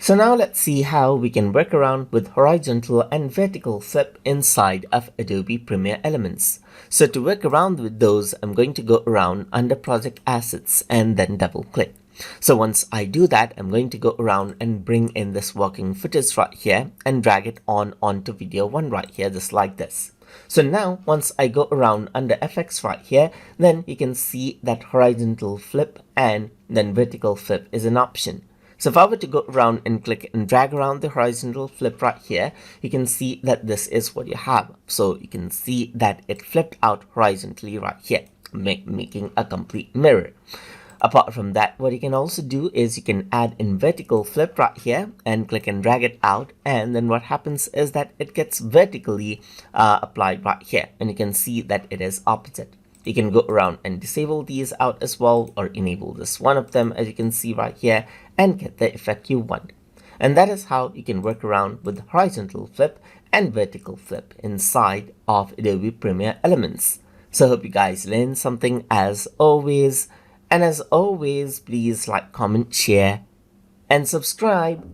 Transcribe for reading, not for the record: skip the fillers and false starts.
So now let's see how we can work around with horizontal and vertical flip inside of Adobe Premiere Elements. So to work around with those, I'm going to go around under Project Assets and then double click. So once I do that, I'm going to go around and bring in this working footage right here and drag it onto video 1 right here, just like this. So now once I go around under FX right here, then you can see that horizontal flip and then vertical flip is an option. So if I were to go around and click and drag around the horizontal flip right here, you can see that this is what you have. So you can see that it flipped out horizontally right here, making a complete mirror. Apart from that, what you can also do is you can add in vertical flip right here and click and drag it out, and then what happens is that it gets vertically applied right here, and you can see that it is opposite. You can go around and disable these out as well, or enable this one of them, as you can see right here, and get the effect you want. And that is how you can work around with horizontal flip and vertical flip inside of Adobe Premiere Elements. So I hope you guys learned something as always. And as always, please like, comment, share, and subscribe.